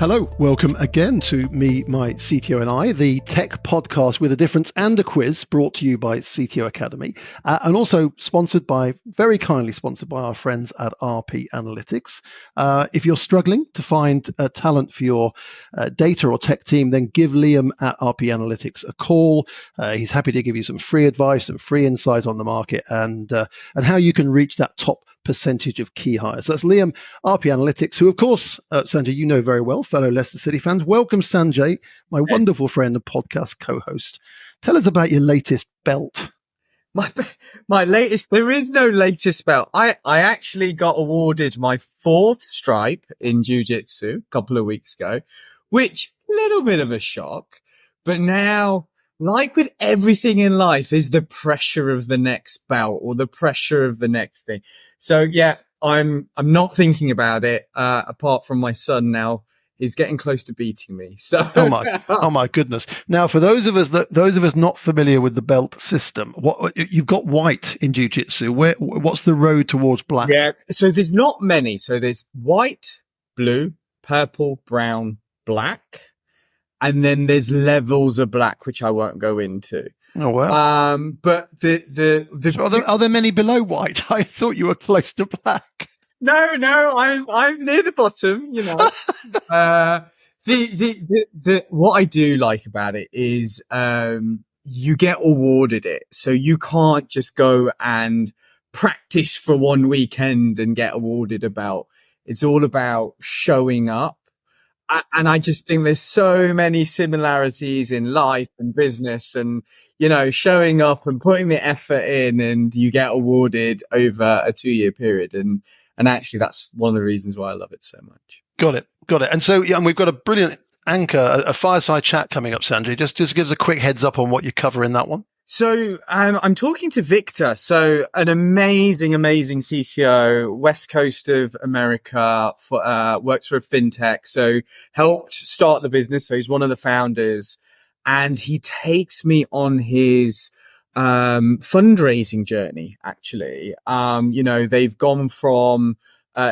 Hello, welcome again to Me, My CTO and I, the tech podcast with a difference and a quiz brought to you by CTO Academy and also very kindly sponsored by our friends at RP Analytics. If you're struggling to find talent for your data or tech team, then give Liam at RP Analytics a call. He's happy to give you some free advice and free insight on the market and how you can reach that top percentage of key hires. That's Liam, RP Analytics, who, of course, Sanjay, you know very well, fellow Leicester City fans. Welcome, Sanjay, my wonderful friend and podcast co-host. Tell us about your latest belt. My latest, there is no latest belt. I actually got awarded my 4th stripe in jiu-jitsu a couple of weeks ago, which little bit of a shock. But now, like with everything in life, is the pressure of the next belt or the pressure of the next thing. So yeah, I'm not thinking about it. Apart from my son now is getting close to beating me. So oh my goodness! Now, for those of us not familiar with the belt system, what you've got white in jiu-jitsu. What's the road towards black? Yeah, so there's not many. So there's white, blue, purple, brown, black. And then there's levels of black, which I won't go into. Oh wow! But so are there many below white? I thought you were close to black. No, I'm near the bottom. You know, what I do like about it is you get awarded it, so you can't just go and practice for one weekend and get awarded a belt. It's all about showing up. And I just think there's so many similarities in life and business and, you know, showing up and putting the effort in and you get awarded over a 2-year period. And actually that's one of the reasons why I love it so much. Got it. And so, yeah, and we've got a brilliant anchor, a fireside chat coming up, Sanjay. Just give us a quick heads up on what you cover in that one. So I'm talking to Victor. So an amazing CTO, West Coast of America, works for a fintech. So helped start the business. So he's one of the founders, and he takes me on his fundraising journey. Actually, you know, they've gone from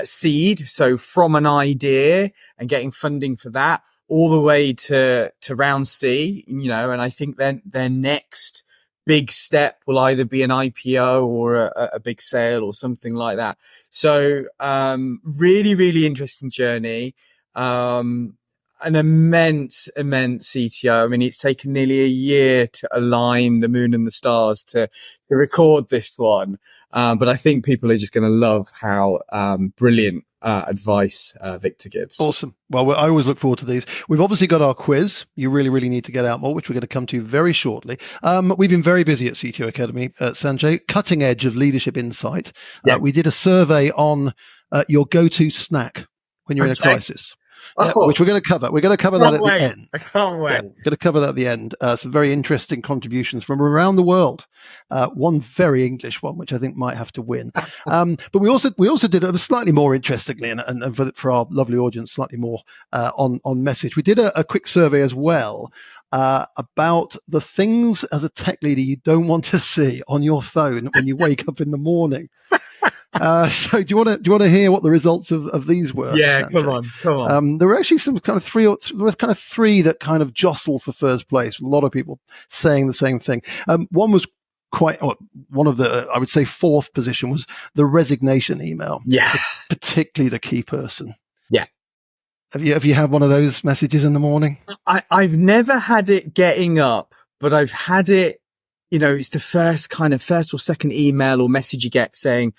seed, so from an idea and getting funding for that, all the way to round C. You know, and I think then their next big step will either be an IPO or a big sale or something like that. So, really interesting journey. An immense CTO. I mean, it's taken nearly a year to align the moon and the stars to record this one. But I think people are just going to love how, brilliant advice Victor gives. Awesome. Well, I always look forward to these. We've obviously got our quiz. You really need to get out more, which we're going to come to very shortly. We've been very busy at CTO Academy, Sanjay, cutting edge of leadership insight. Yes. We did a survey on your go-to snack when you're in a crisis. Which we're going to cover. We're going to cover that at the end. I can't wait. Yeah, we're going to cover that at the end. Some very interesting contributions from around the world. One very English one, which I think might have to win. But we also did it slightly more interestingly, and for our lovely audience, slightly more on message. We did a quick survey as well about the things as a tech leader you don't want to see on your phone when you wake up in the morning. So do you want to hear what the results of these were? Yeah, Sanjay? come on. There were actually some kind of three that kind of jostle for first place. A lot of people saying the same thing. One was one of the, I would say, fourth position was the resignation email. Yeah, particularly the key person. Yeah. Have you had one of those messages in the morning? I've never had it getting up, but I've had it. You know, it's the first or second email or message you get saying,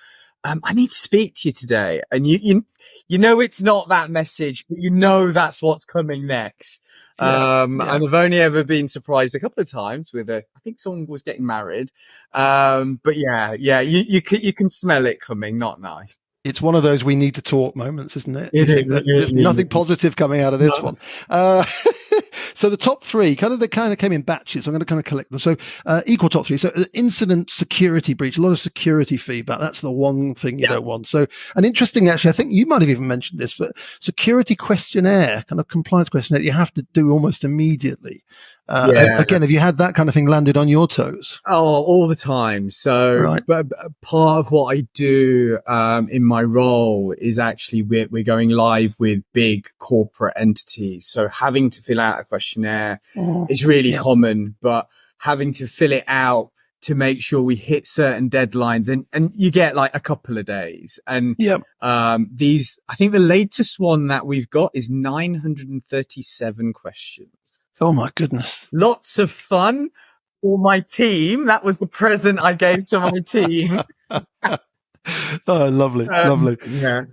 I need to speak to you today. And you know, it's not that message, but you know, that's what's coming next. Yeah. And I've only ever been surprised a couple of times with I think someone was getting married. But yeah, you can smell it coming. Not nice. It's one of those we need to talk moments, isn't it? There's nothing positive coming out of this one. So the top three kind of came in batches. So I'm going to kind of collect them. So equal top three. So incident, security breach, a lot of security feedback. That's the one thing you don't want. So, and interesting, actually, I think you might have even mentioned this, but security questionnaire, kind of compliance questionnaire, you have to do almost immediately. Yeah. Again, have you had that kind of thing landed on your toes? Oh, all the time. So, Right. but part of what I do in my role is actually we're going live with big corporate entities. So having to fill out a questionnaire is really Yeah. common, but having to fill it out to make sure we hit certain deadlines, and you get like a couple of days. And Yep. these, I think the latest one that we've got is 937 questions. Oh my goodness. Lots of fun for my team. That was the present I gave to my team. Oh, lovely, lovely. Yeah.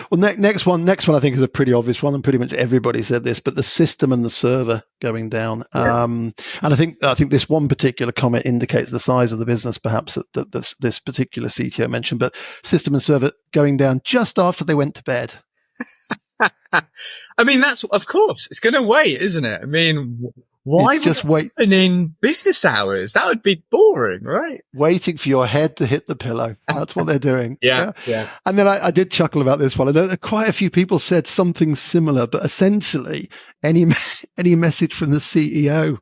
Well, next one, I think is a pretty obvious one, and pretty much everybody said this. But the system and the server going down, and I think this one particular comment indicates the size of the business, perhaps that this particular CTO mentioned. But system and server going down just after they went to bed. I mean, that's, of course, it's going to wait, isn't it? I mean, why It's just wait in business hours? That would be boring, right? waiting for your head to hit the pillow. That's what they're doing. Yeah. And then I did chuckle about this one. I know that quite a few people said something similar, but essentially any message from the CEO,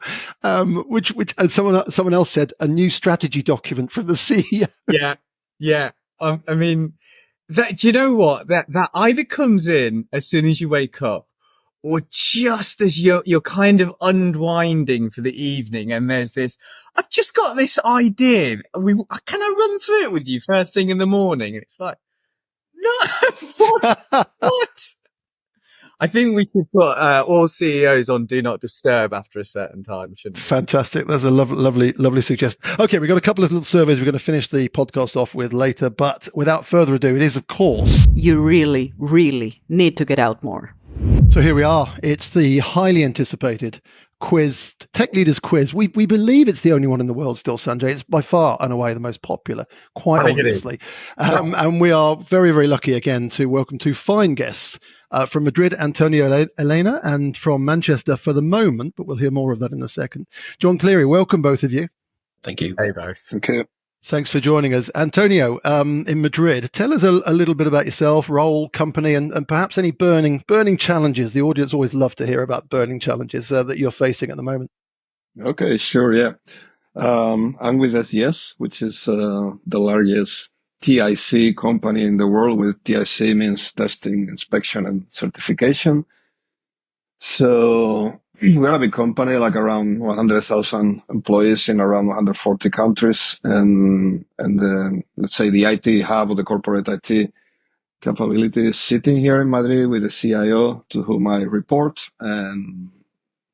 which and someone else said a new strategy document from the CEO. Yeah. I mean, that, do you know what? That either comes in as soon as you wake up, or just as you're kind of unwinding for the evening, and there's this, I've just got this idea. Can I run through it with you first thing in the morning? And it's like, no, what? I think we should put all CEOs on Do Not Disturb after a certain time, shouldn't we? Fantastic. That's a lovely suggestion. Okay, we've got a couple of little surveys we're going to finish the podcast off with later, but without further ado, it is, of course, you really, really need to get out more. So here we are. It's the highly anticipated quiz, Tech Leaders Quiz. We believe it's the only one in the world still, Sanjay. It's by far and away the most popular, quite obviously. And we are very, very lucky again to welcome two fine guests from Madrid, Antonio Elena, and from Manchester for the moment, but we'll hear more of that in a second. John Cleary, welcome both of you. Thank you. Hey, both. Thank you. Thanks for joining us. Antonio, in Madrid, tell us a little bit about yourself, role, company, and perhaps any burning challenges. The audience always love to hear about burning challenges that you're facing at the moment. Okay, sure, yeah. I'm with SES, which is the largest TIC company in the world, with TIC means testing, inspection, and certification. So we're a big company, like around 100,000 employees in around 140 countries. And let's say the IT hub or the corporate IT capability is sitting here in Madrid with the CIO, to whom I report. And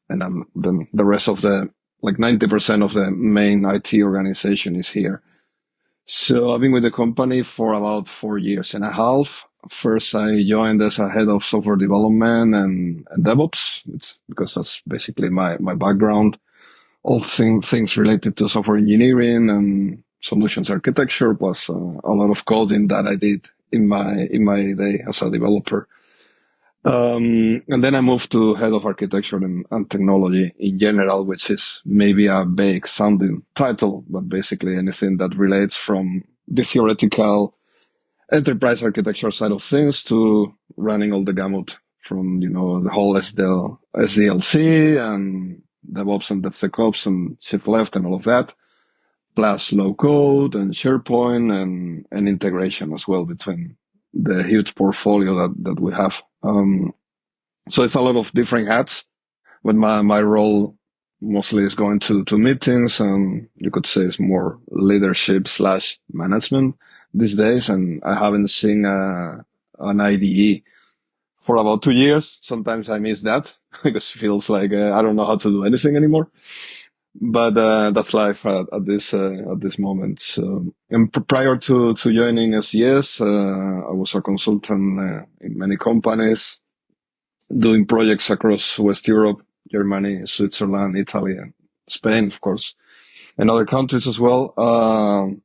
then the rest of the, like 90% of the main IT organization is here. So I've been with the company for about 4.5 years. First, I joined as a head of software development and DevOps, because that's basically my background. All things related to software engineering and solutions architecture, plus a lot of coding that I did in my day as a developer. And then I moved to head of architecture and technology in general, which is maybe a vague sounding title, but basically anything that relates from the theoretical enterprise architecture side of things to running all the gamut from, the whole SDLC and DevOps and DevSecOps and shift left and all of that, plus low code and SharePoint and integration as well between the huge portfolio that we have. So it's a lot of different hats, but my role mostly is going to meetings, and you could say it's more leadership / management these days. And I haven't seen an IDE for about 2 years. Sometimes I miss that because it feels like I don't know how to do anything anymore. But that's life at this moment. So, and prior to joining SES, I was a consultant in many companies, doing projects across West Europe, Germany, Switzerland, Italy, and Spain, of course, and other countries as well,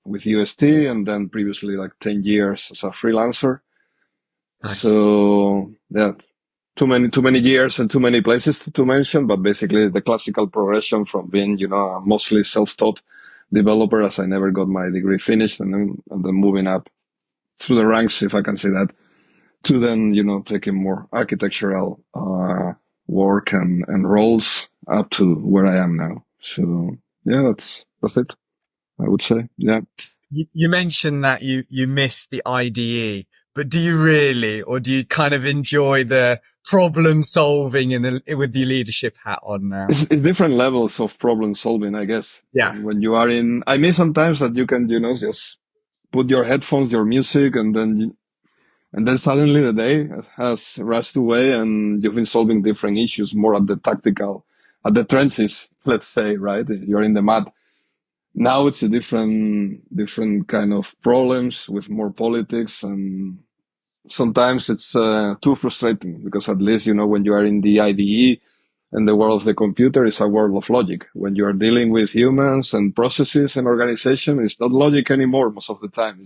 with UST, and then previously like 10 years as a freelancer. Nice. So yeah, too many years and too many places to mention, but basically the classical progression from being, a mostly self-taught developer, as I never got my degree finished, and then moving up through the ranks, if I can say that, to then, taking more architectural work and roles, up to where I am now. So yeah, that's it, I would say. Yeah. You mentioned that you missed the IDE, but do you really, or do you kind of enjoy the problem solving with the leadership hat on now? It's different levels of problem solving, I guess. Yeah. When you are in, I mean, sometimes that you can, just put your headphones, your music, and then suddenly the day has rushed away and you've been solving different issues more at the trenches, let's say, right? You're in the mud. Now it's a different kind of problems with more politics, and sometimes it's too frustrating because at least, when you are in the IDE and the world of the computer is a world of logic. When you are dealing with humans and processes and organization, it's not logic anymore most of the time.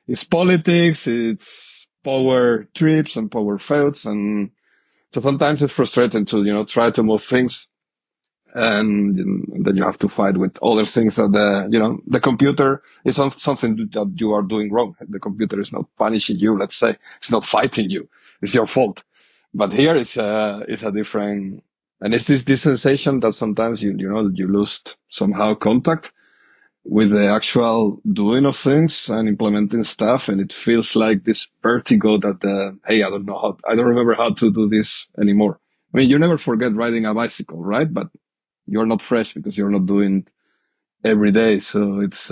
It's politics, it's power trips and power feuds. And so sometimes it's frustrating to, try to move things, and then you have to fight with other things that the computer is something that you are doing wrong. The computer is not punishing you. Let's say it's not fighting you. It's your fault. But here it's a different, and it's this sensation that sometimes you lose somehow contact with the actual doing of things and implementing stuff. And it feels like this vertigo that, hey, I don't remember how to do this anymore. I mean, you never forget riding a bicycle, right? But you're not fresh because you're not doing every day. So it's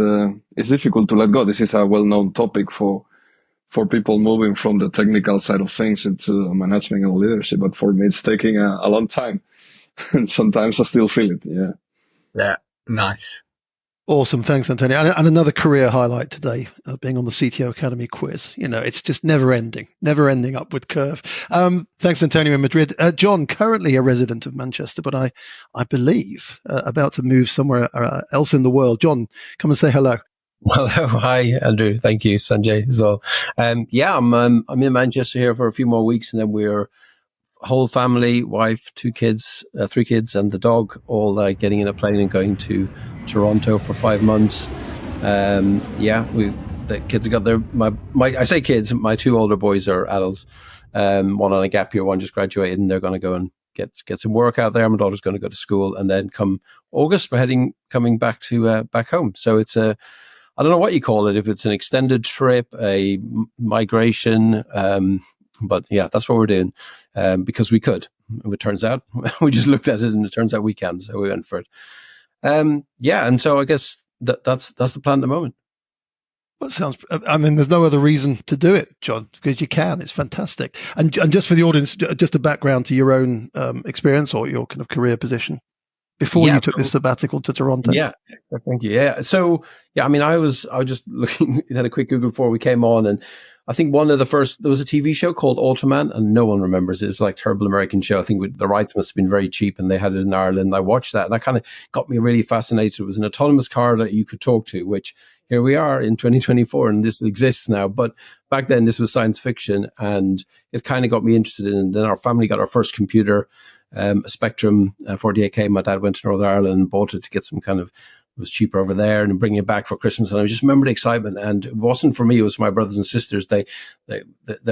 difficult to let go. This is a well-known topic for people moving from the technical side of things into management and leadership. But for me, it's taking a long time. And sometimes I still feel it. Yeah. Yeah. Nice. Awesome. Thanks, Antonio. And another career highlight today, being on the CTO Academy quiz. It's just never ending upward curve. Thanks, Antonio in Madrid. John, currently a resident of Manchester, but I believe about to move somewhere else in the world. John, come and say hello. Well, hi, Andrew. Thank you, Sanjay, as well. I'm in Manchester here for a few more weeks, and then we're whole family, wife, 2 kids, 3 kids, and the dog, all getting in a plane and going to Toronto for 5 months. The kids have got their I say kids, my 2 older boys are adults. One on a gap year, one just graduated, and they're going to go and get some work out there. My daughter's going to go to school, and then come August, we're coming back to back home. So it's I don't know what you call it, if it's an extended trip, a migration. But yeah, that's what we're doing, because we could. It turns out we just looked at it, and it turns out we can, so we went for it. And so I guess that's the plan at the moment. Well, it sounds. I mean, there's no other reason to do it, John, because you can. It's fantastic. And just for the audience, just a background to your own experience or your kind of career position before you took this sabbatical to Toronto. Yeah, thank you. Yeah, so I mean, I was just looking, had a quick Google before we came on, and I think one of the first, there was a TV show called Automan, and no one remembers it. It's like a terrible American show. I think the rights must have been very cheap, and they had it in Ireland. I watched that, and that kind of got me really fascinated. It was an autonomous car that you could talk to, which here we are in 2024, and this exists now. But back then, this was science fiction, and it kind of got me interested in it. And then our family got our first computer, a Spectrum 48K. My dad went to Northern Ireland and bought it to get some kind of, it was cheaper over there, and bringing it back for Christmas. And I just remember the excitement. And it wasn't for me; it was my brothers and sisters. That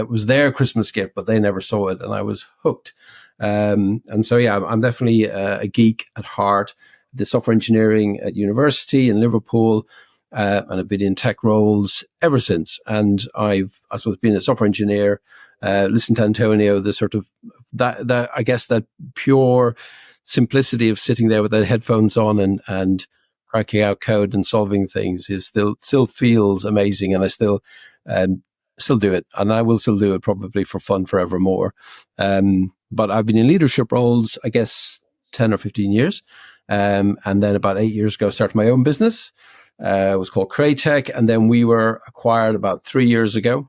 was their Christmas gift, but they never saw it, and I was hooked. And so, I'm definitely a geek at heart. Did software engineering at university in Liverpool, and I've been in tech roles ever since. And I suppose, been a software engineer. Listen to Antonio, the sort of that I guess that pure simplicity of sitting there with the headphones on and cracking out code and solving things is still feels amazing, and I still do it, and I will still do it probably for fun forevermore. But I've been in leadership roles, I guess, 10 or 15 years, and then about 8 years ago, I started my own business. It was called Craytech, and then we were acquired about 3 years ago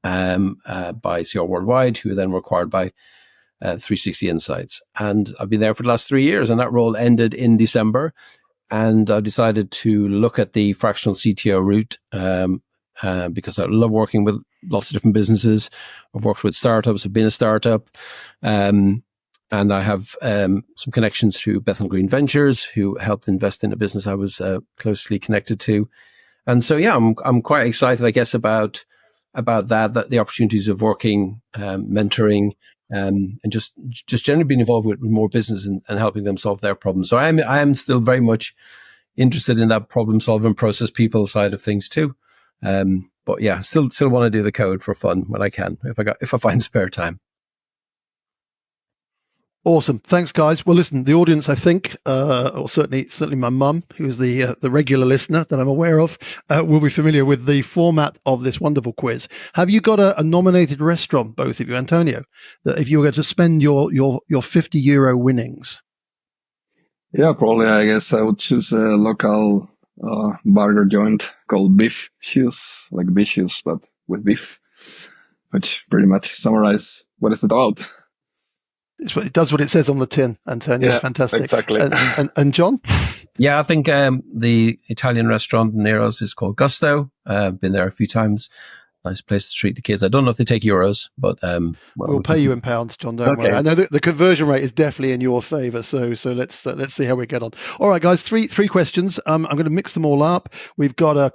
by CR Worldwide, who then were acquired by 360 Insights, and I've been there for the last 3 years, and that role ended in December. And I decided to look at the fractional CTO route, because I love working with lots of different businesses. I've worked with startups, I've been a startup, and I have some connections through Bethnal Green Ventures, who helped invest in a business I was closely connected to. And so, I'm quite excited, I guess, about that the opportunities of working, mentoring and just generally being involved with more business and helping them solve their problems. So I am still very much interested in that problem solving process people side of things too. But yeah, still want to do the code for fun when I can, if I find spare time. Awesome. Thanks, guys. Well, listen, the audience, I think, or certainly my mum, who's the regular listener that I'm aware of, will be familiar with the format of this wonderful quiz. Have you got a nominated restaurant, both of you, Antonio, that if you were going to spend your €50 winnings? Yeah, probably. I guess I would choose a local burger joint called Beef Shoes, like beef shoes, but with beef, which pretty much summarizes what it's about. It does what it says on the tin, Antonio. Yeah, fantastic. Exactly. And John? Yeah, I think the Italian restaurant near us is called Gusto. Been there a few times. Nice place to treat the kids. I don't know if they take euros, but we'll pay you in pounds, John. Don't worry. I know that the conversion rate is definitely in your favour. So let's see how we get on. All right, guys. Three questions. I'm going to mix them all up. We've got an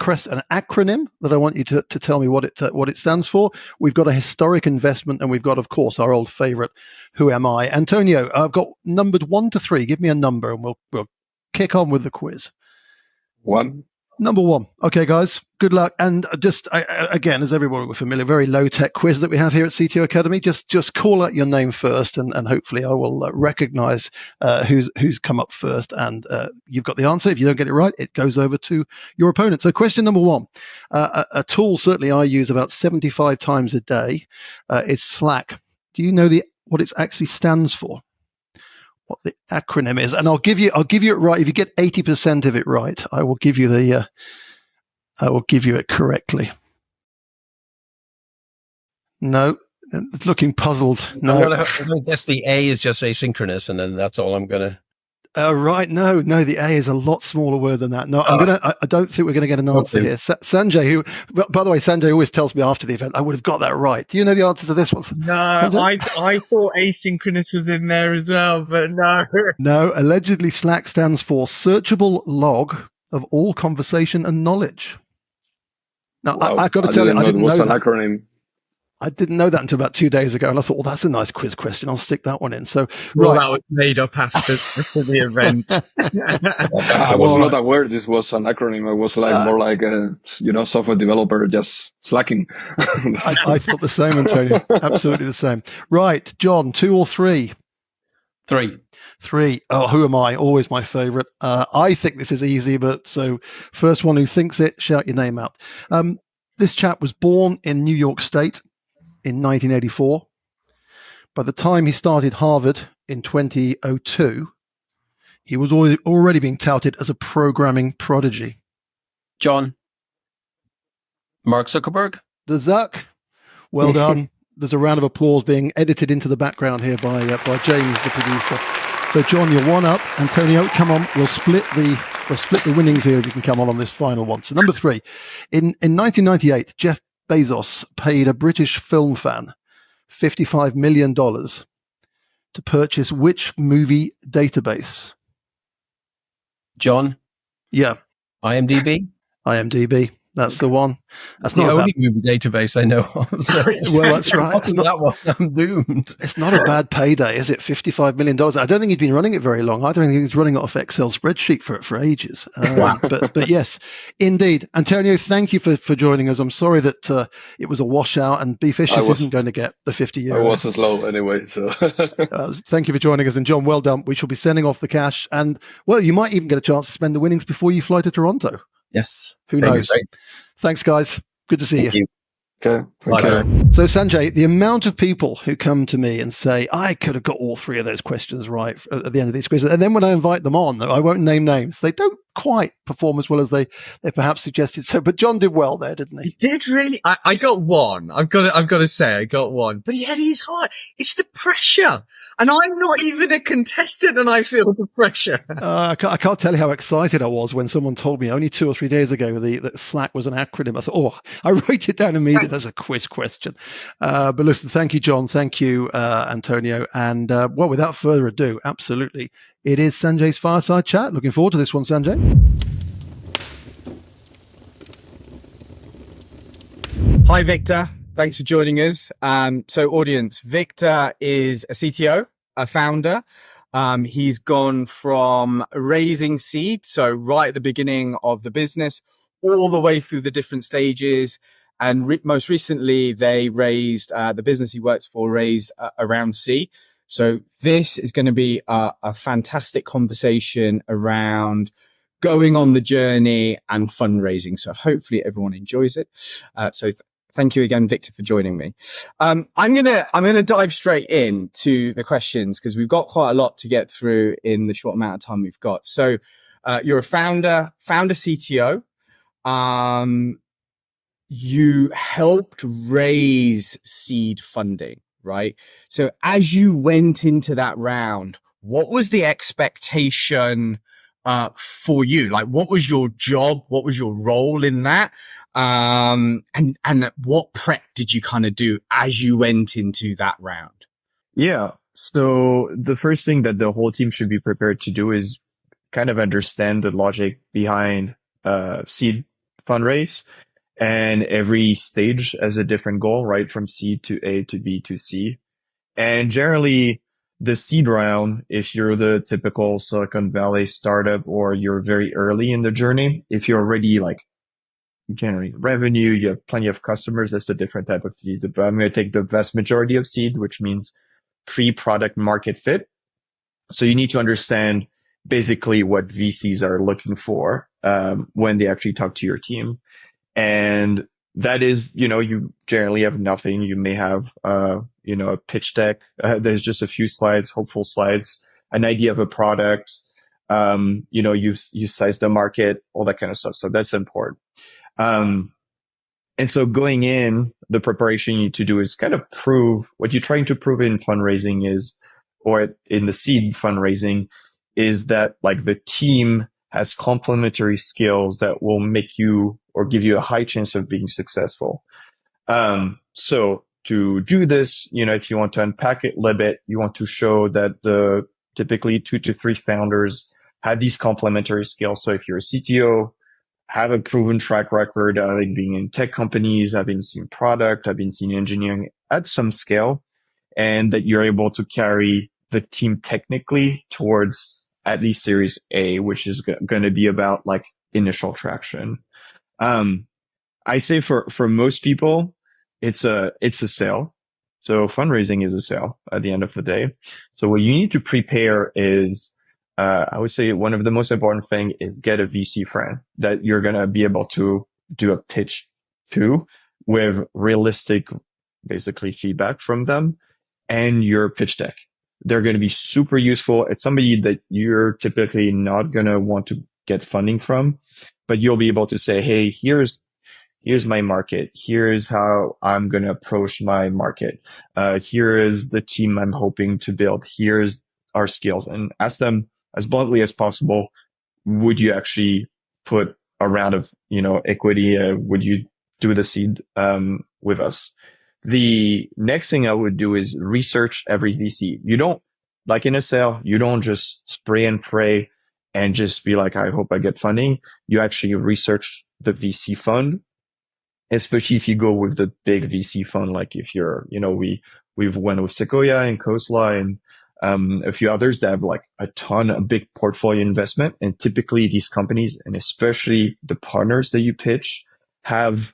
acronym that I want you to tell me what it stands for. We've got a historic investment, and we've got, of course, our old favourite, Who Am I? Antonio, I've got numbered 1 to 3. Give me a number, and we'll kick on with the quiz. 1. Number 1. Okay, guys, good luck. And just, again, as everyone will be familiar, very low-tech quiz that we have here at CTO Academy. Just call out your name first, and hopefully I will recognize who's come up first. And you've got the answer. If you don't get it right, it goes over to your opponent. So question number 1, a tool certainly I use about 75 times a day is Slack. Do you know what it actually stands for? What the acronym is, and I'll give you it right. If you get 80% of it right, I will give you it correctly. No, looking puzzled. No, I guess the A is just asynchronous, and then that's all I'm gonna. Right. No, the A is a lot smaller word than that. No, I don't think we're going to get an answer here. Sanjay, who, by the way, Sanjay always tells me after the event, I would have got that right. Do you know the answer to this one? No, I thought asynchronous was in there as well, but no. No, allegedly Slack stands for Searchable Log of All Conversation and Knowledge. Now, Wow. I got to tell you, I didn't know that. Acronym. I didn't know that until about 2 days ago, and I thought, well, that's a nice quiz question. I'll stick that one in. So, well, that was made up after the event. I was not aware this was an acronym. I was more like a software developer just slacking. I thought the same, Antonio. Absolutely the same. Right, John, 2 or 3? 3. 3. Oh, Who Am I? Always my favorite. I think this is easy, but so first one who thinks it, shout your name out. This chap was born in New York State in 1984. By the time he started Harvard in 2002, he was already being touted as a programming prodigy. John. Mark Zuckerberg. The Zuck. Well done. There's a round of applause being edited into the background here by James, the producer. So, John, you're 1 up. Antonio, come on. We'll split the winnings here if you can come on this final one. So, number 3. In 1998, Jeff Bezos paid a British film fan $55 million to purchase which movie database? John. Yeah. IMDb. That's the one. That's the not only movie database I know of. So well, that's right. It's not that one. I'm doomed. It's not a bad payday, is it? $55 million. I don't think he's been running it very long. I don't think he's running it off Excel spreadsheet for ages. But yes, indeed. Antonio, thank you for joining us. I'm sorry that it was a washout and Beefishes isn't going to get the €50. I wasn't slow anyway. So thank you for joining us. And John, well done. We shall be sending off the cash. And, well, you might even get a chance to spend the winnings before you fly to Toronto. Yes. Who knows? Thanks, guys. Good to see you. Okay. So, Sanjay, the amount of people who come to me and say, I could have got all 3 of those questions right at the end of these quizzes. And then when I invite them on, I won't name names. They don't quite perform as well as they perhaps suggested. So, but John did well there, didn't he? He did really. I got 1. I've got to say I got 1. But yeah, it is hard. It's the pressure. And I'm not even a contestant and I feel the pressure. I can't tell you how excited I was when someone told me only 2 or 3 days ago that Slack was an acronym. I thought, I wrote it down immediately. There's a quiz question. But listen, thank you, John. Thank you, Antonio. And well, without further ado, absolutely, it is Sanjay's Fireside Chat. Looking forward to this one, Sanjay. Hi, Victor. Thanks for joining us. So audience, Victor is a CTO, a founder. He's gone from raising seed, so right at the beginning of the business, all the way through the different stages. And most recently, they raised, the business he works for raised around C. So this is going to be a fantastic conversation around going on the journey and fundraising. So hopefully everyone enjoys it. Thank you again, Victor, for joining me. I'm gonna dive straight into the questions because we've got quite a lot to get through in the short amount of time we've got. So, you're a founder CTO. You helped raise seed funding, right? So as you went into that round, what was the expectation for you? Like, what was your job? What was your role in that? And what prep did you kind of do as you went into that round? Yeah. So the first thing that the whole team should be prepared to do is kind of understand the logic behind seed fundraise. And every stage has a different goal, right? From seed to A to B to C. And generally, the seed round, if you're the typical Silicon Valley startup or you're very early in the journey, if you're already like generating revenue, you have plenty of customers, that's a different type of seed. But I'm going to take the vast majority of seed, which means pre-product market fit. So you need to understand basically what VCs are looking for when they actually talk to your team. And that is, you generally have nothing. You may have, a pitch deck. There's just a few slides, hopeful slides, an idea of a product. You size the market, all that kind of stuff. So that's important. And so going in, the preparation you need to do is kind of prove what you're trying to prove in fundraising is, or in the seed fundraising is that like the team has complementary skills that will make you or give you a high chance of being successful. So to do this, if you want to unpack it a little bit, you want to show that the typically 2 to 3 founders have these complementary skills. So if you're a CTO, have a proven track record, like being in tech companies, having seen product, having seen engineering at some scale, and that you're able to carry the team technically towards at least Series A, which is going to be about like initial traction. I say for most people, it's a sale. So fundraising is a sale at the end of the day. So what you need to prepare is, I would say one of the most important thing is get a VC friend that you're going to be able to do a pitch to with realistic, basically feedback from them and your pitch deck. They're going to be super useful. It's somebody that you're typically not going to want to get funding from, but you'll be able to say, hey, here's my market. Here's how I'm going to approach my market. Here is the team I'm hoping to build. Here's our skills, and ask them as bluntly as possible. Would you actually put a round of, equity? Would you do the seed, with us? The next thing I would do is research every VC. You don't, like in a sale, you don't just spray and pray and just be like, I hope I get funding. You actually research the VC fund, especially if you go with the big VC fund. Like if you're, we've went with Sequoia and Coastline and a few others that have like a big portfolio investment. And typically these companies, and especially the partners that you pitch, have,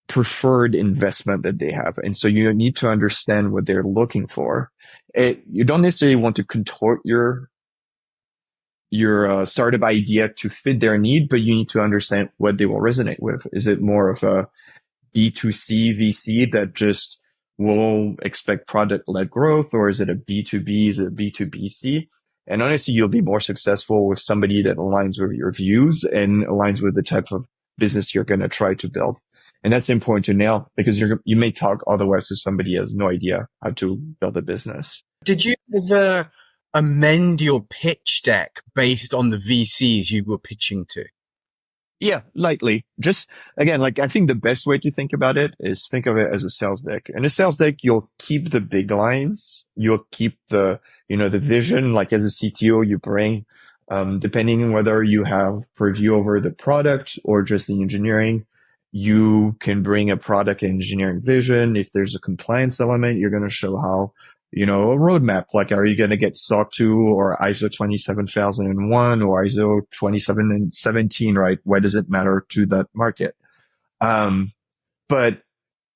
preferred investment that they have. And so you need to understand what they're looking for. You don't necessarily want to contort your startup idea to fit their need, but you need to understand what they will resonate with. Is it more of a B2C VC that just will expect product-led growth, or is it a B2B? Is it a B2BC? And honestly, you'll be more successful with somebody that aligns with your views and aligns with the type of business you're going to try to build. And that's important to nail, because you may talk otherwise to somebody who has no idea how to build a business. Did you ever amend your pitch deck based on the VCs you were pitching to? Yeah, lightly. Just again, like I think the best way to think about it is think of it as a sales deck. In a sales deck, you'll keep the big lines. You'll keep the vision. Like as a CTO, you bring, depending on whether you have purview over the product or just the engineering, you can bring a product engineering vision. If there's a compliance element, you're going to show how, a roadmap, like, are you going to get SOC 2 or ISO 27001 or ISO 2717, right? Why does it matter to that market? But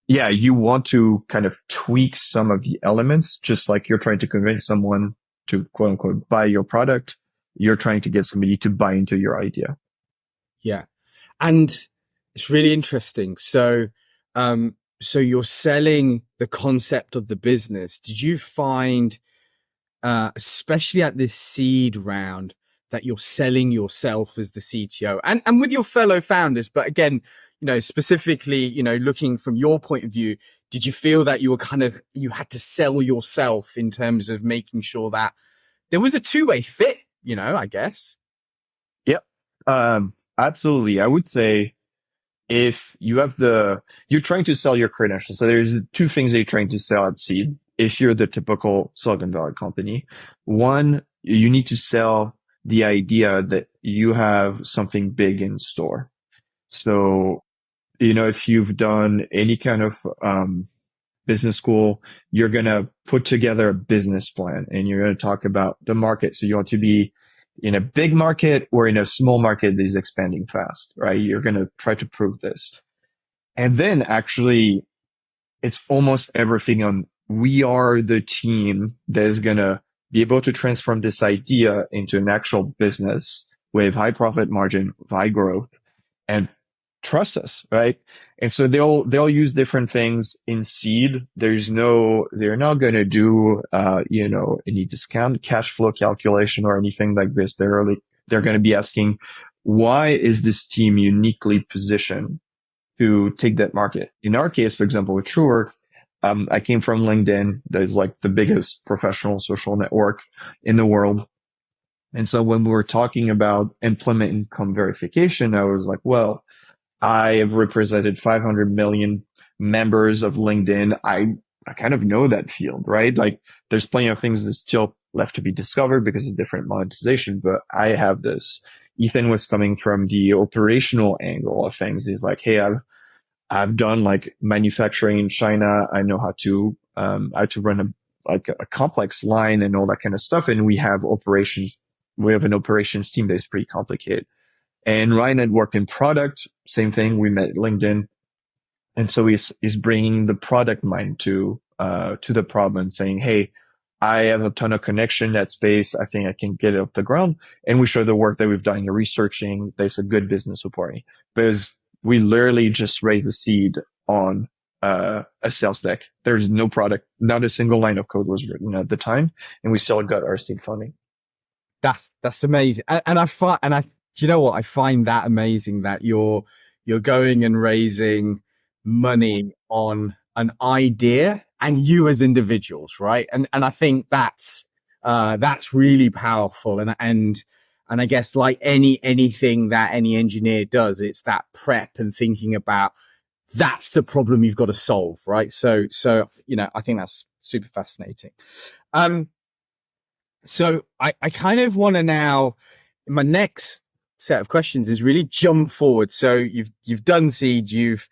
yeah, you want to kind of tweak some of the elements, just like you're trying to convince someone to quote unquote buy your product. You're trying to get somebody to buy into your idea. Yeah. And it's really interesting. So, so you're selling the concept of the business. Did you find, especially at this seed round, that you're selling yourself as the CTO and with your fellow founders? But again, specifically, looking from your point of view, did you feel that you had to sell yourself in terms of making sure that there was a two-way fit, I guess? Yep. Absolutely. I would say if you have you're trying to sell your credentials. So there's two things that you're trying to sell at seed. If you're the typical Silicon Valley company, one, you need to sell the idea that you have something big in store. So, if you've done any kind of, business school, you're going to put together a business plan and you're going to talk about the market. So you want to be in a big market or in a small market that is expanding fast, right? You're going to try to prove this. And then actually it's almost everything on, we are the team that is going to be able to transform this idea into an actual business with high profit margin, with high growth, and trust us, right? And so they'll use different things in seed. They're not going to do, any discount cash flow calculation or anything like this. They're going to be asking, why is this team uniquely positioned to take that market? In our case, for example, with Truework, I came from LinkedIn. That is like the biggest professional social network in the world. And so when we were talking about employment income verification, I was like, well, I have represented 500 million members of LinkedIn. I kind of know that field, right? Like there's plenty of things that still left to be discovered because of different monetization, but I have this. Ethan was coming from the operational angle of things. He's like, hey, I've done like manufacturing in China. I know how to run a complex line and all that kind of stuff. And we have operations. We have an operations team that is pretty complicated. And Ryan had worked in product, same thing. We met at LinkedIn. And so he's bringing the product mind to the problem and saying, hey, I have a ton of connection in that space. I think I can get it off the ground. And we show the work that we've done in researching. There's a good business reporting because we literally just raised the seed on a sales deck. There's no product, not a single line of code was written at the time. And we still got our seed funding. That's amazing. Do you know what? I find that amazing that you're going and raising money on an idea and you as individuals, right? And I think that's really powerful. And I guess like anything that any engineer does, it's that prep and thinking about that's the problem you've got to solve, right? So I think that's super fascinating. So I kind of want to now, my next set of questions is really jump forward. So you've done seed, you've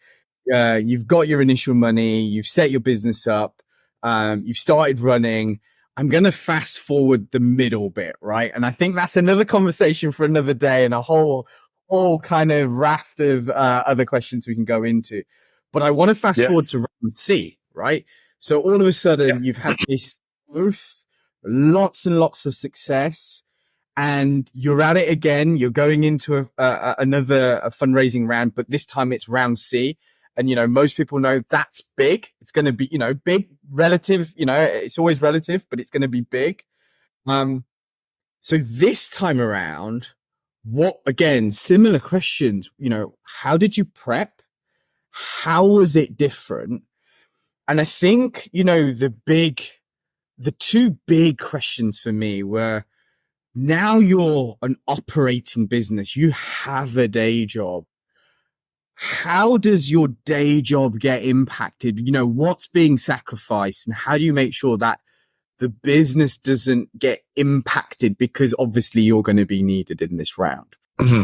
got your initial money, you've set your business up, you've started running. I'm going to fast forward the middle bit, right? And I think that's another conversation for another day and a whole kind of raft of other questions we can go into. But I want to fast forward to round C, right? So all of a sudden you've had this growth, lots and lots of success. And you're at it again. You're going into another fundraising round, but this time it's round C. And, most people know that's big. It's going to be, big relative, it's always relative, but it's going to be big. So this time around, similar questions, how did you prep? How was it different? And I think, the two big questions for me were, now you're an operating business. You have a day job. How does your day job get impacted? What's being sacrificed and how do you make sure that the business doesn't get impacted because obviously you're going to be needed in this round? Mm-hmm.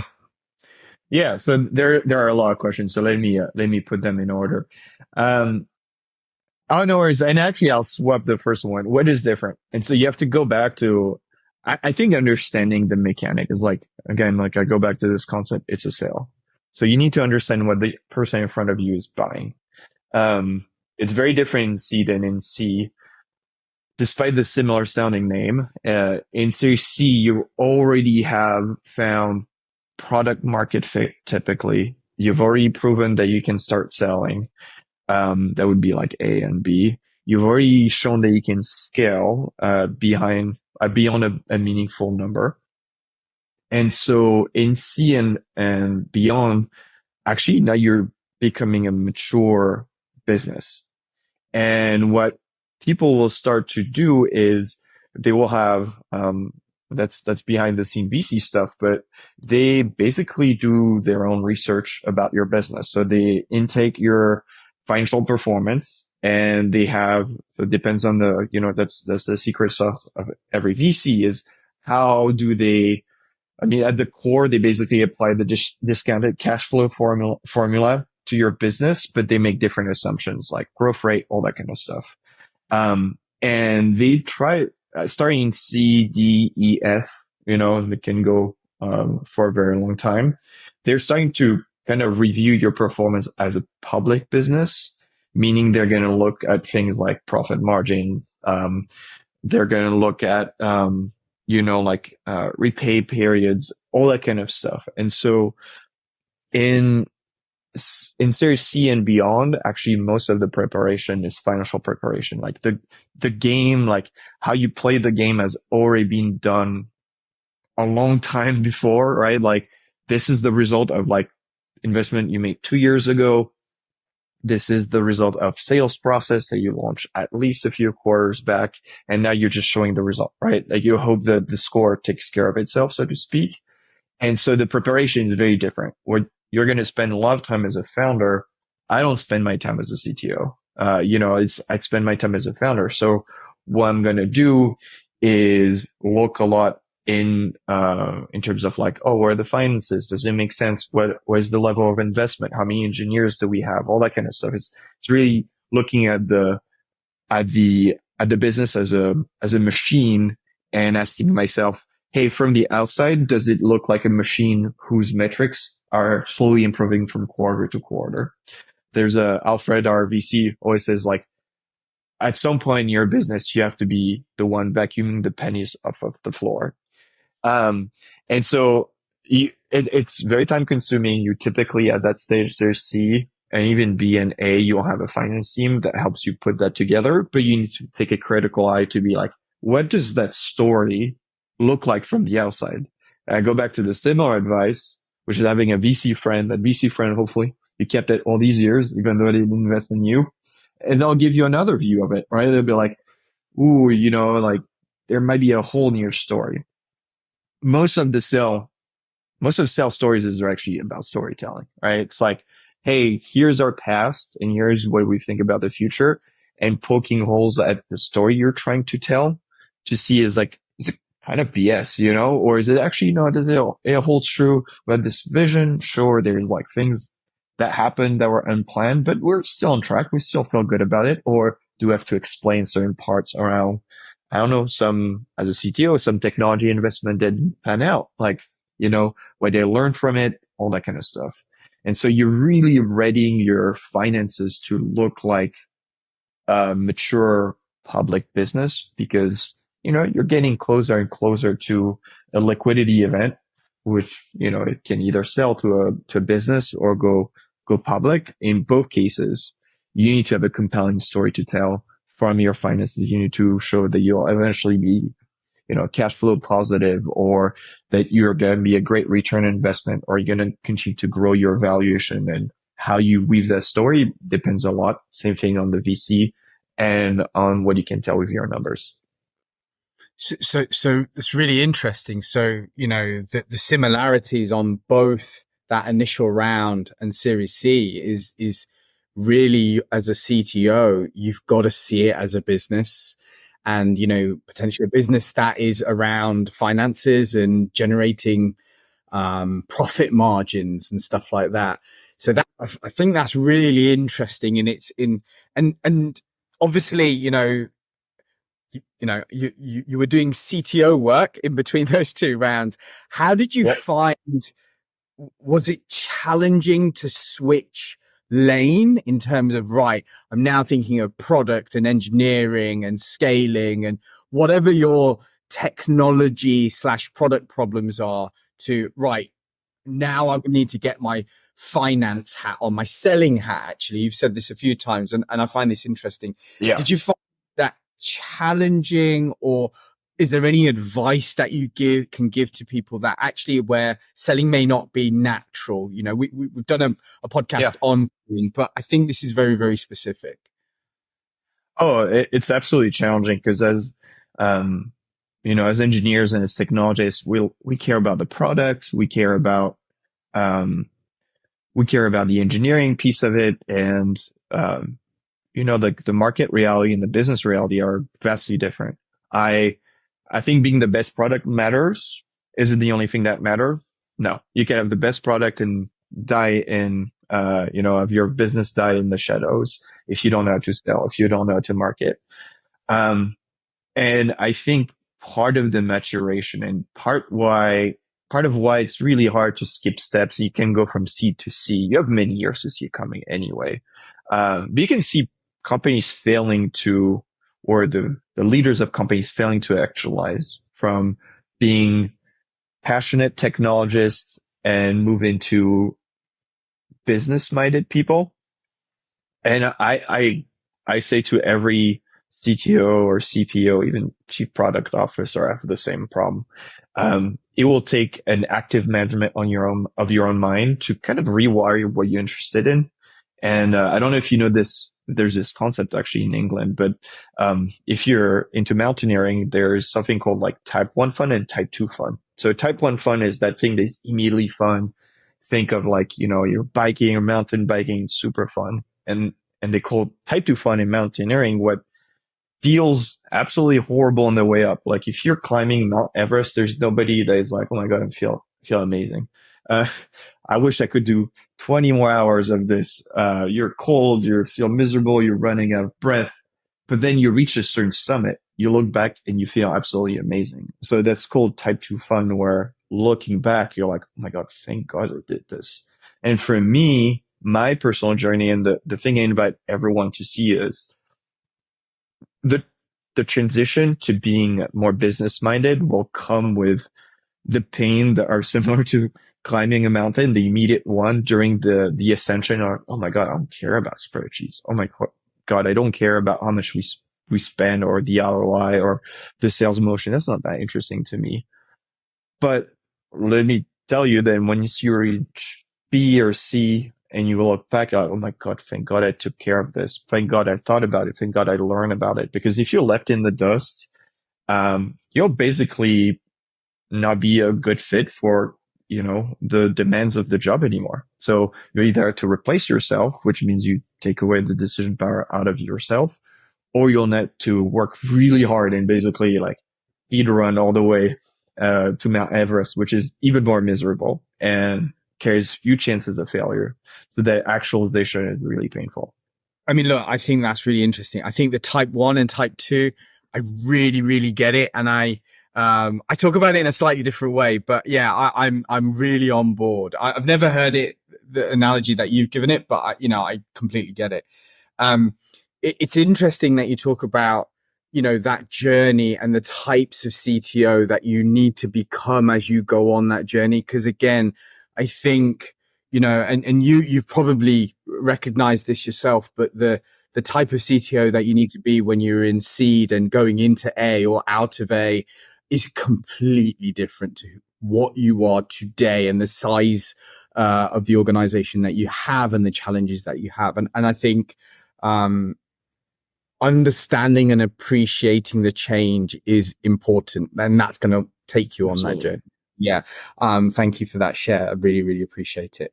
Yeah, so there are a lot of questions. So let me put them in order. Oh, no worries. And actually, I'll swap the first one. What is different? And so you have to go back to, I think understanding the mechanic is like, again, like I go back to this concept, it's a sale. So you need to understand what the person in front of you is buying. It's very different in C than in C, despite the similar sounding name. In Series C, you already have found product market fit typically. You've already proven that you can start selling. That would be like A and B. You've already shown that you can scale beyond a meaningful number. And so in C and beyond, actually now you're becoming a mature business. And what people will start to do is they will have that's behind the scene VC stuff, but they basically do their own research about your business. So they intake your financial performance, and they have, so it depends on the, that's the secret sauce of every VC is how do they, I mean, at the core, they basically apply the discounted cash flow formula to your business, but they make different assumptions like growth rate, all that kind of stuff. And they try starting C, D, E, F, they can go for a very long time. They're starting to kind of review your performance as a public business, meaning they're going to look at things like profit margin. They're going to look at, repay periods, all that kind of stuff. And so in Series C and beyond, actually most of the preparation is financial preparation. Like the game, like how you play the game has already been done a long time before, right? Like this is the result of like investment you made 2 years ago. This is the result of sales process that you launched at least a few quarters back. And now you're just showing the result, right? Like you hope that the score takes care of itself, so to speak. And so the preparation is very different. What you're going to spend a lot of time as a founder. I don't spend my time as a CTO. I spend my time as a founder. So what I'm going to do is look a lot in terms of like, oh, where are the finances? Does it make sense? What is the level of investment? How many engineers do we have? All that kind of stuff. It's really looking at the business as a machine and asking myself, hey, from the outside, does it look like a machine whose metrics are slowly improving from quarter to quarter? There's Alfred, our VC, always says like, at some point in your business, you have to be the one vacuuming the pennies off of the floor. And so it's very time consuming. You typically at that stage, there's C and even B and A, you'll have a finance team that helps you put that together, but you need to take a critical eye to be like, what does that story look like from the outside? And I go back to the similar advice, which is having a VC friend. That VC friend, hopefully you kept it all these years, even though they didn't invest in you. And they'll give you another view of it, right? They'll be like, ooh, like there might be a hole in your story. Most of sales stories is actually about storytelling, right? It's like, hey, here's our past and here's what we think about the future, and poking holes at the story you're trying to tell to see is it kind of BS, or is it actually, does it holds true? We had this vision. Sure, there's like things that happened that were unplanned, but we're still on track. We still feel good about it. Or do we have to explain certain parts around, I don't know, as a CTO, some technology investment didn't pan out, like, what they learned from it, all that kind of stuff. And so you're really readying your finances to look like a mature public business because, you're getting closer and closer to a liquidity event, which, it can either sell to a business or go public. In both cases, you need to have a compelling story to tell from your finances. You need to show that you'll eventually be, cash flow positive, or that you're going to be a great return on investment, or you're going to continue to grow your valuation. And how you weave that story depends a lot. Same thing on the VC and on what you can tell with your numbers. So it's really interesting. So, the similarities on both that initial round and Series C is really, as a CTO, you've got to see it as a business, and, potentially a business that is around finances and generating profit margins and stuff like that. So that I think that's really interesting, and it's and obviously, you were doing CTO work in between those two rounds. How did you find? Was it challenging to switch lane in terms of, right, I'm now thinking of product and engineering and scaling and whatever your technology / product problems are, to, right, now I need to get my finance hat on, my selling hat? Actually, you've said this a few times, and I find this interesting. Yeah. Did you find that challenging, or is there any advice that you can give to people that actually where selling may not be natural? We've done a podcast on, but I think this is very, very specific. Oh, it's absolutely challenging because as engineers and as technologists, we care about the products, we care about the engineering piece of it, and the market reality and the business reality are vastly different. I think being the best product matters. Is it the only thing that matters? No. You can have the best product and die in, have your business die in the shadows if you don't know how to sell, if you don't know how to market. And I think part of the maturation and part of why it's really hard to skip steps, you can go from seed to C. You have many years to see it coming anyway. But you can see companies failing to, or the leaders of companies failing to actualize from being passionate technologists and move into business-minded people. And I say to every CTO or CPO, even chief product officer, have the same problem. It will take an active management of your own mind to kind of rewire what you're interested in. And I don't know if you know this. There's this concept actually in England, but if you're into mountaineering, there's something called like type 1 fun and type 2 fun. So type 1 fun is that thing that's immediately fun. Think of like, you're biking or mountain biking, super fun. And they call type 2 fun in mountaineering what feels absolutely horrible on the way up. Like if you're climbing Mount Everest, there's nobody that is like, oh my God, I feel amazing. I wish I could do 20 more hours of this. You're cold, you feel miserable, you're running out of breath, but then you reach a certain summit, you look back and you feel absolutely amazing. So that's called type 2 fun, where looking back, you're like, oh my God, thank God I did this. And for me, my personal journey, and the thing I invite everyone to see is the transition to being more business minded will come with the pain that are similar to climbing a mountain, the immediate one during the ascension, or, oh my God, I don't care about spreadsheets. Oh my God, I don't care about how much we spend or the ROI or the sales motion. That's not that interesting to me. But let me tell you that once you reach B or C and you look back, oh my God, thank God I took care of this. Thank God I thought about it. Thank God I learned about it. Because if you're left in the dust, you'll basically not be a good fit for, the demands of the job anymore. So you're either to replace yourself, which means you take away the decision power out of yourself, or you'll need to work really hard and basically like speed run all the way to Mount Everest, which is even more miserable and carries few chances of failure. So the actualization is really painful. I mean, look, I think that's really interesting. I think the type 1 and type 2, I really, really get it. And I talk about it in a slightly different way, but yeah, I'm really on board. I've never heard the analogy that you've given it, but I completely get it. It's interesting that you talk about, that journey and the types of CTO that you need to become as you go on that journey. Cause again, I think, and you've probably recognized this yourself, but the type of CTO that you need to be when you're in seed and going into A or out of A is completely different to what you are today and the size of the organization that you have and the challenges that you have. And I think understanding and appreciating the change is important, and that's going to take you on that journey. Yeah. Thank you for that share. I really, really appreciate it.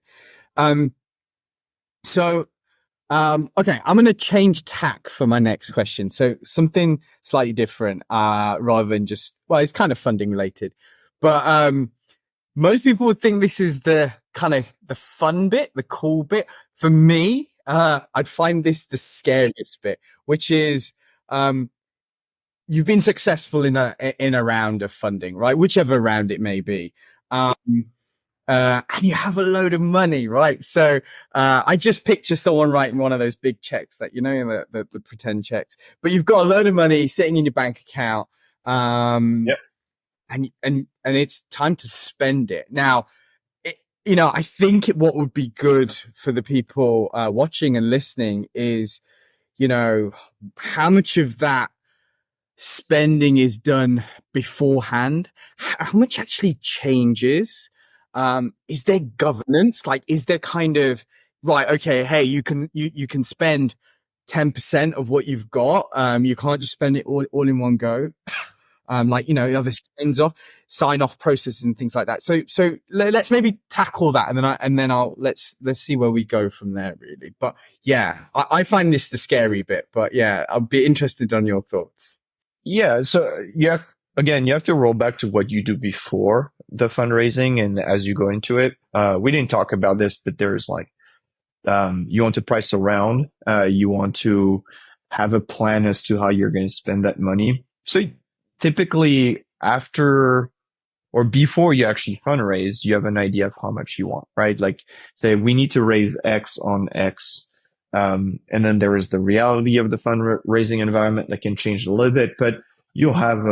Okay, I'm going to change tack for my next question. So something slightly different, rather than just, well, it's kind of funding related, but, most people would think this is the kind of the fun bit, the cool bit. For me, I'd find this the scariest bit, which is, you've been successful in a round of funding, right? Whichever round it may be. And you have a load of money, right? So, I just picture someone writing one of those big checks that, the pretend checks, but you've got a load of money sitting in your bank account. Yep. And it's time to spend it. Now, I think what would be good for the people, watching and listening is, how much of that spending is done beforehand, how much actually changes. Is there governance? Like, is there kind of, right, okay, hey, you can spend 10% of what you've got. You can't just spend it all in one go. Other sign off processes and things like that. So let's maybe tackle that, and then let's see where we go from there, really. But yeah, I find this the scary bit, but yeah, I'll be interested on your thoughts. Yeah. So you have to roll back to what you do before the fundraising. And as you go into it, we didn't talk about this, but there's you want to price around, you want to have a plan as to how you're going to spend that money. So typically after or before you actually fundraise, you have an idea of how much you want, right? Like, say we need to raise X on X. And then there is the reality of the fundraising environment that can change a little bit, but you'll have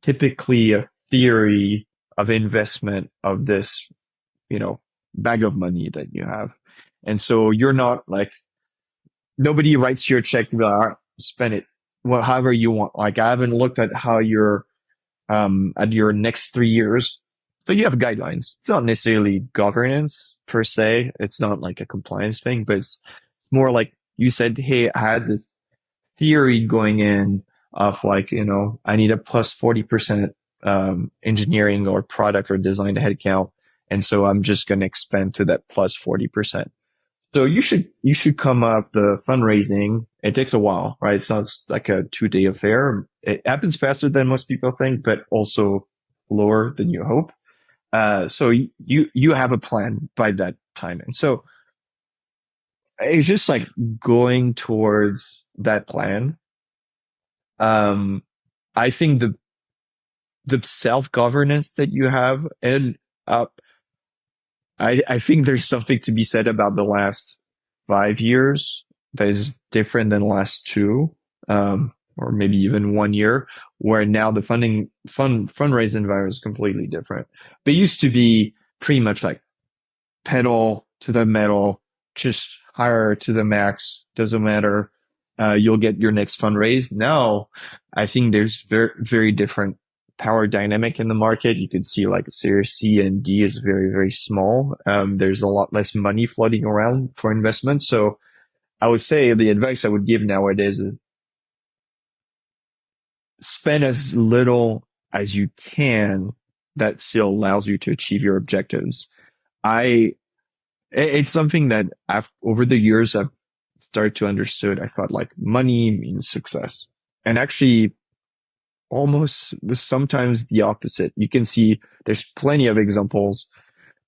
typically a theory of investment of this, bag of money that you have. And so you're not like, nobody writes your check to be like, all right, spend it however you want. Like, I haven't looked at how you're at your next 3 years, but you have guidelines. It's not necessarily governance per se. It's not like a compliance thing, but it's more like you said, hey, I had the theory going in of I need a plus 40% engineering or product or design headcount. And so I'm just going to expand to that plus 40%. So you should come up the fundraising. It takes a while, right? It's not like a 2-day affair. It happens faster than most people think, but also lower than you hope. So you have a plan by that time. And so it's just like going towards that plan. I think the self-governance that you have, and I think there's something to be said about the last 5 years that is different than the last 2, or maybe even 1 year, where now the fundraising environment is completely different. But it used to be pretty much like pedal to the metal, just hire to the max, doesn't matter. You'll get your next fundraise. Now, I think there's very, very different power dynamic in the market. You can see like Series C and D is very, very small. There's a lot less money floating around for investment. So I would say the advice I would give nowadays is spend as little as you can that still allows you to achieve your objectives. It's something that over the years I've started to understood. I thought like money means success, and actually almost sometimes the opposite. You can see there's plenty of examples.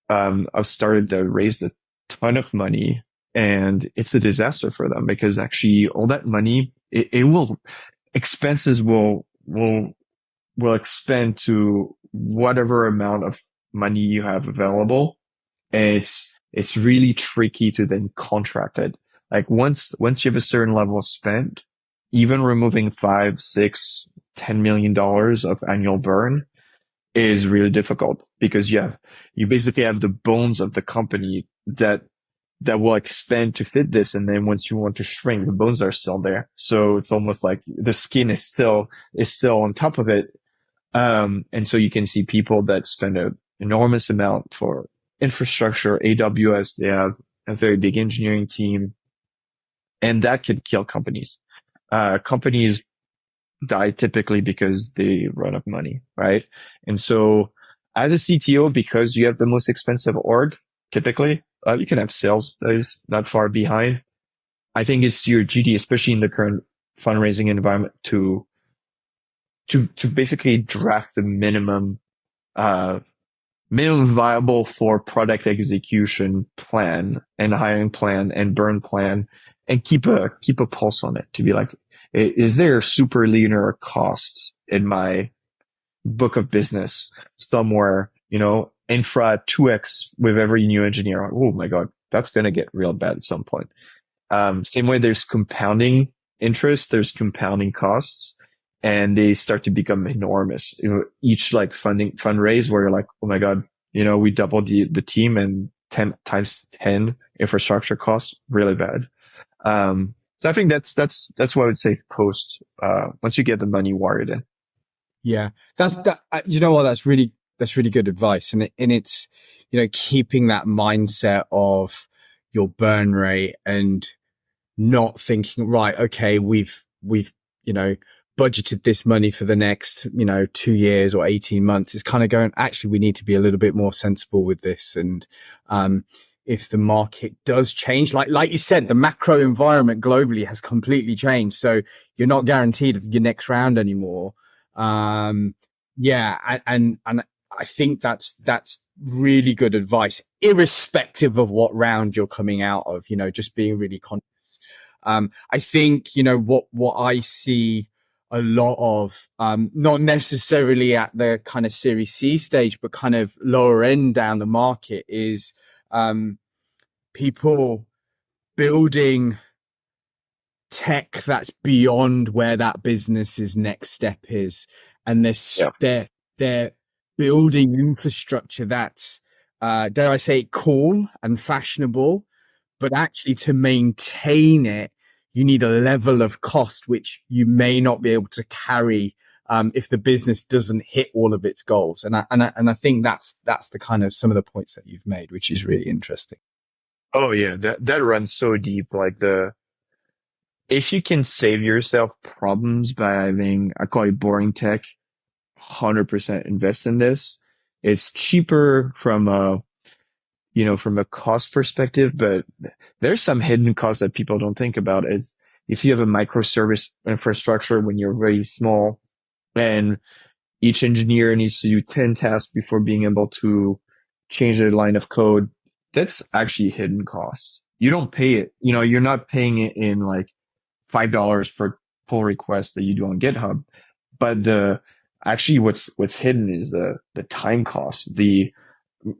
I've started to raise a ton of money and it's a disaster for them because actually all that money, expenses will expend to whatever amount of money you have available. And it's really tricky to then contract it. Like once you have a certain level of spend, even removing $5, $6, $10 million of annual burn is really difficult because you basically have the bones of the company that will expand to fit this. And then once you want to shrink, the bones are still there. So it's almost like the skin is still on top of it. And so you can see people that spend an enormous amount for infrastructure, AWS, they have a very big engineering team, and that could kill companies. Companies die typically because they run out of money, right? And so as a CTO, because you have the most expensive org, typically, you can have sales that is not far behind. I think it's your duty, especially in the current fundraising environment, to basically draft the minimum minimum viable for product execution plan and hiring plan and burn plan, and keep a pulse on it to be like, is there super linear costs in my book of business somewhere, infra 2x with every new engineer? Oh my God, that's going to get real bad at some point. Same way there's compounding interest, there's compounding costs, and they start to become enormous. Each like fundraise where you're like, oh my God, we doubled the team and 10 times 10 infrastructure costs, really bad. So I think that's what I would say post, once you get the money wired in. Yeah, that's that. You know what? That's really good advice, and it's keeping that mindset of your burn rate and not thinking, right, okay, we've budgeted this money for the next 2 years or 18 months. It's kind of going, actually, we need to be a little bit more sensible with this, and if the market does change, like you said, the macro environment globally has completely changed, so you're not guaranteed your next round anymore. Yeah, and I think that's really good advice, irrespective of what round you're coming out of. Just being really conscious. I think what I see a lot of, not necessarily at the kind of Series C stage, but kind of lower end down the market, is people building tech that's beyond where that business's next step is, and they're building infrastructure that's dare I say cool and fashionable, but actually to maintain it you need a level of cost which you may not be able to carry if the business doesn't hit all of its goals. And I think that's the kind of some of the points that you've made, which is really interesting. Oh yeah, that runs so deep. Like if you can save yourself problems by having, I call it boring tech, 100% invest in this. It's cheaper from a cost perspective, but there's some hidden costs that people don't think about. If you have a microservice infrastructure when you're very small and each engineer needs to do 10 tasks before being able to change their line of code, that's actually hidden costs. You don't pay it, you're not paying it in like $5 per pull request that you do on GitHub, but actually what's hidden is the time cost, the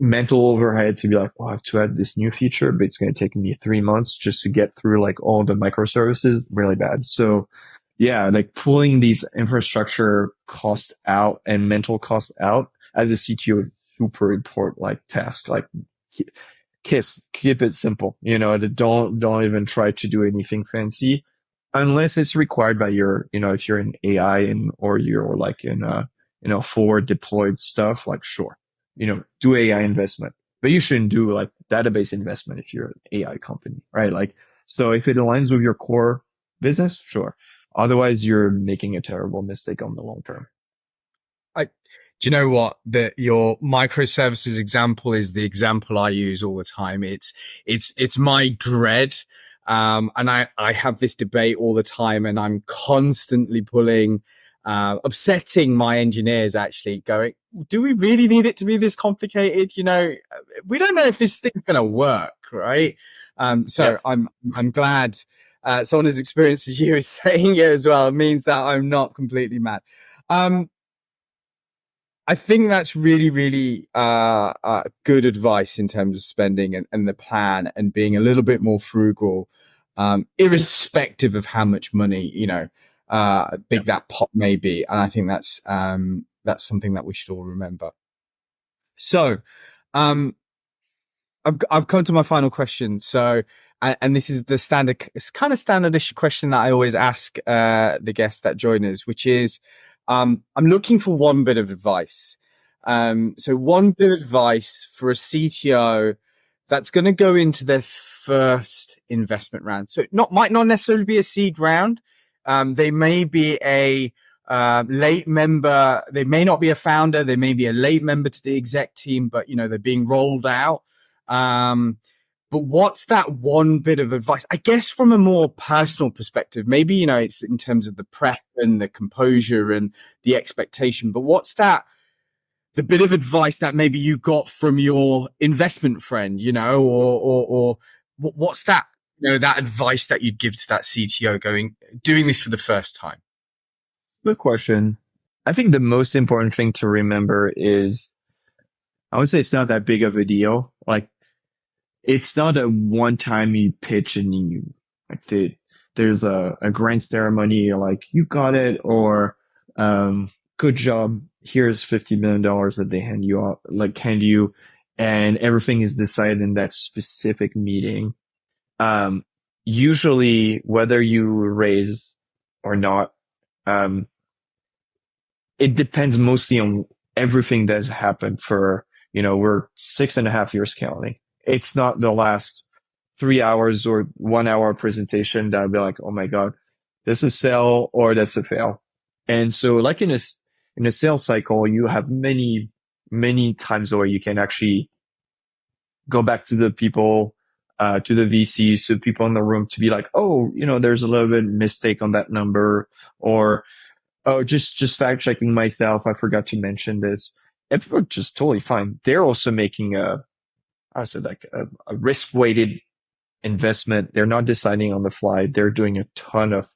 mental overhead to be like, oh, I have to add this new feature, but it's going to take me 3 months just to get through like all the microservices, really bad. So yeah, like pulling these infrastructure costs out and mental costs out as a CTO is super important, like task, like keep it simple, don't even try to do anything fancy unless it's required by your, if you're in AI or you're like in forward deployed stuff, like sure, do AI investment, but you shouldn't do like database investment if you're an AI company, right? Like, so if it aligns with your core business, sure. Otherwise, you're making a terrible mistake on the long term. Do you know what? Your microservices example is the example I use all the time. It's my dread. And I have this debate all the time, and I'm constantly upsetting my engineers, actually going, do we really need it to be this complicated? We don't know if this thing's going to work, right? So yeah. I'm glad someone as experienced as you is saying it as well. It means that I'm not completely mad. I think that's really, really good advice in terms of spending and the plan and being a little bit more frugal, irrespective of how much money, big that pot may be. And I think that's something that we should all remember. So, I've come to my final question. So, and this is it's kind of standardish question that I always ask the guests that join us, which is, I'm looking for one bit of advice. So one bit of advice for a CTO that's going to go into their first investment round. So might not necessarily be a seed round. They may be a late member. They may not be a founder. They may be a late member to the exec team, but they're being rolled out. But what's that one bit of advice? I guess from a more personal perspective, maybe, it's in terms of the prep and the composure and the expectation, but what's that the bit of advice that maybe you got from your investment friend, you know, or what's that, you know, that advice that you'd give to that CTO doing this for the first time? Good question. I think the most important thing to remember is, I would say it's not that big of a deal. Like, it's not a one time you pitch and you there's a grant ceremony, you're like, you got it, or good job, here's $50 million that they hand you, and everything is decided in that specific meeting. Usually, whether you raise or not, it depends mostly on everything that's happened for, we're 6.5 years counting. It's not the last 3 hours or 1 hour presentation that I'll be like, oh my God, this is a sell or that's a fail. And so like in a sales cycle, you have many, many times where you can actually go back to the people, to the VCs, to the people in the room to be like, oh, there's a little bit of mistake on that number, or, oh, just fact checking myself, I forgot to mention this. And people are just totally fine. They're also making a risk weighted investment. They're not deciding on the fly. They're doing a ton of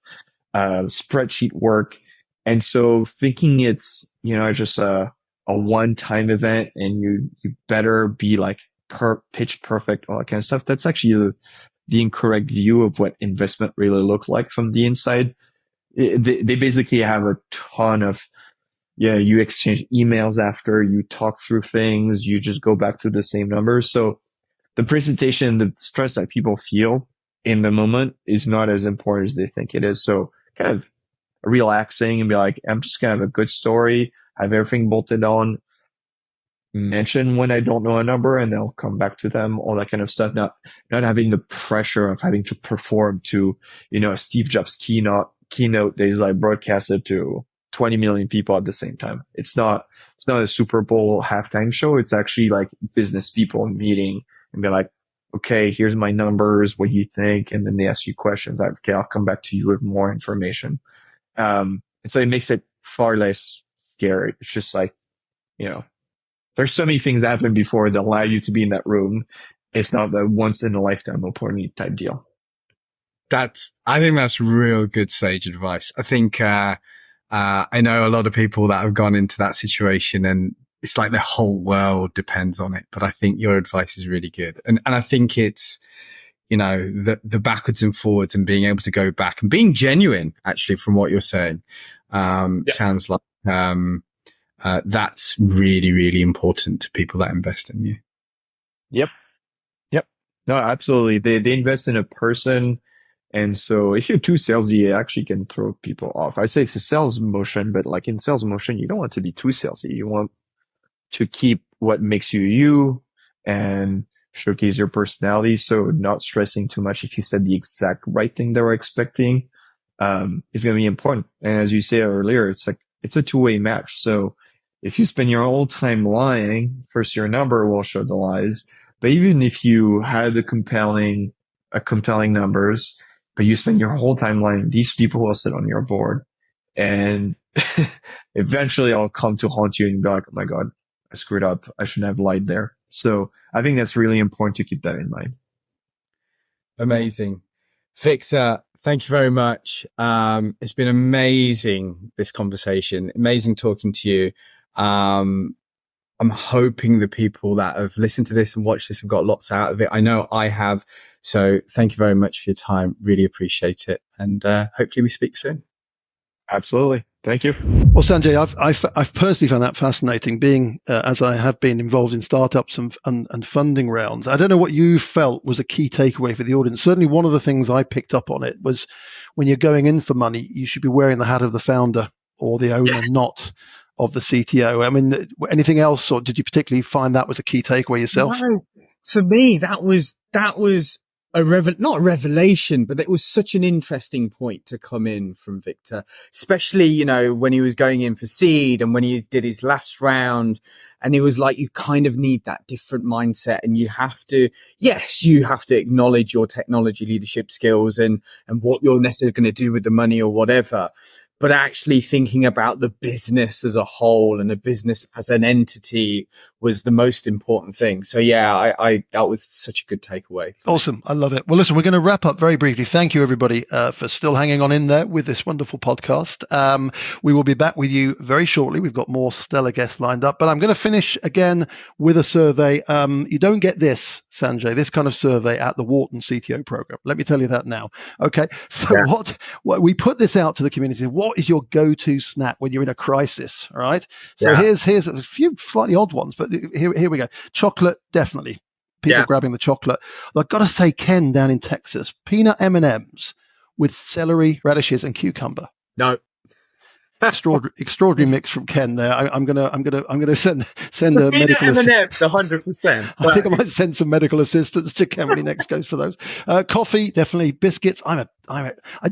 spreadsheet work. And so thinking it's, just a one-time event and you better be like pitch perfect, all that kind of stuff. That's actually the incorrect view of what investment really looks like from the inside. They basically have a ton of, you exchange emails after, you talk through things, you just go back to the same numbers. So the presentation, the stress that people feel in the moment is not as important as they think it is. So kind of relaxing and be like, I'm just going to have a good story, have everything bolted on, mention when I don't know a number and they'll come back to them, all that kind of stuff. Not having the pressure of having to perform to, a Steve Jobs keynote that is like broadcasted to 20 million people at the same time. It's not a Super Bowl halftime show. It's actually like business people meeting and be like, okay, here's my numbers. What do you think? And then they ask you questions. Like, okay, I'll come back to you with more information. And so it makes it far less scary. It's just like, there's so many things that happen before that allow you to be in that room. It's not the once in a lifetime opportunity type deal. I think that's real good sage advice. I think, I know a lot of people that have gone into that situation and it's like the whole world depends on it. But I think your advice is really good. And I think it's, the backwards and forwards and being able to go back and being genuine actually from what you're saying, sounds like, that's really, really important to people that invest in you. Yep. No, absolutely. They invest in a person. And so if you're too salesy, you actually can throw people off. I say it's a sales motion, but like in sales motion, you don't want to be too salesy. You want to keep what makes you you and showcase your personality. So not stressing too much if you said the exact right thing they were expecting, is going to be important. And as you said earlier, it's a two-way match. So if you spend your whole time lying, first your number will show the lies. But even if you had compelling numbers, but you spend your whole time lying, these people will sit on your board and eventually I'll come to haunt you and be like, oh my God, I screwed up. I shouldn't have lied there. So I think that's really important to keep that in mind. Amazing. Victor, thank you very much. It's been amazing, this conversation. Amazing talking to you. I'm hoping the people that have listened to this and watched this have got lots out of it. I know I have. So thank you very much for your time. Really appreciate it. And hopefully we speak soon. Absolutely. Thank you. Well, Sanjay, I've personally found that fascinating, being as I have been involved in startups and funding rounds. I don't know what you felt was a key takeaway for the audience. Certainly one of the things I picked up on it was when you're going in for money, you should be wearing the hat of the founder or the owner, yes, not of the CTO. I mean, anything else, or did you particularly find that was a key takeaway yourself? No, for me, that was not a revelation, but it was such an interesting point to come in from Victor, especially, when he was going in for seed and when he did his last round, and it was like, you kind of need that different mindset, and you have to acknowledge your technology leadership skills and what you're necessarily going to do with the money or whatever. but actually thinking about the business as a whole and the business as an entity was the most important thing. So yeah, I that was such a good takeaway. Awesome. I love it. Well, listen, we're going to wrap up very briefly. Thank you, everybody, for still hanging on in there with this wonderful podcast. We will be back with you very shortly. We've got more stellar guests lined up, but I'm going to finish again with a survey. You don't get this, Sanjay, this kind of survey at the Wharton CTO program. Let me tell you that now. Okay. So what we put this out to the community. What is your go-to snack when you're in a crisis? All right. So here's a few slightly odd ones, but here we go. Chocolate, definitely. People grabbing the chocolate. I've got to say, Ken down in Texas, peanut M&Ms with celery, radishes, and cucumber. No. Extraordinary mix from Ken there. I'm gonna send a medical assistant. 100%. I think I might send some medical assistance to Ken when he next goes for those. Coffee, definitely. Biscuits. I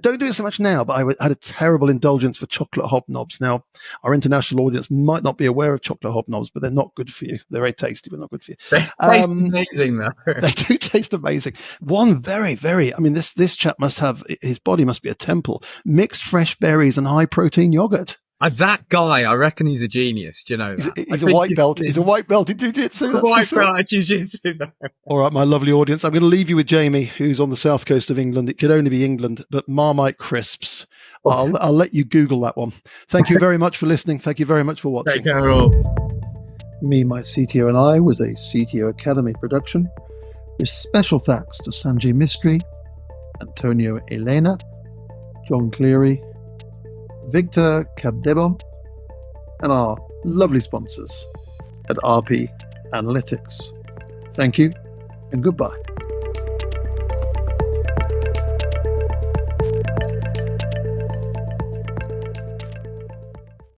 don't do it so much now, but I had a terrible indulgence for chocolate hobnobs. Now, our international audience might not be aware of chocolate hobnobs, but they're not good for you. They're very tasty, but not good for you. They taste amazing, though. They do taste amazing. One very, very. I mean, this chap must have, his body must be a temple. Mixed fresh berries and high protein yogurt. That guy, I reckon he's a genius. Do you know that? He's a white belt. He's a white belt in jiu-jitsu. White belt in jiu-jitsu. All right, my lovely audience. I'm going to leave you with Jamie, who's on the south coast of England. It could only be England, but Marmite crisps. I'll let you Google that one. Thank you very much for listening. Thank you very much for watching. Take care, all. Me, My CTO and I was a CTO Academy production, with special thanks to Sanjay Mistry, Antonio Elena, John Cleary, Victor Kabdebon, and our lovely sponsors at RP Analytics. Thank you and goodbye.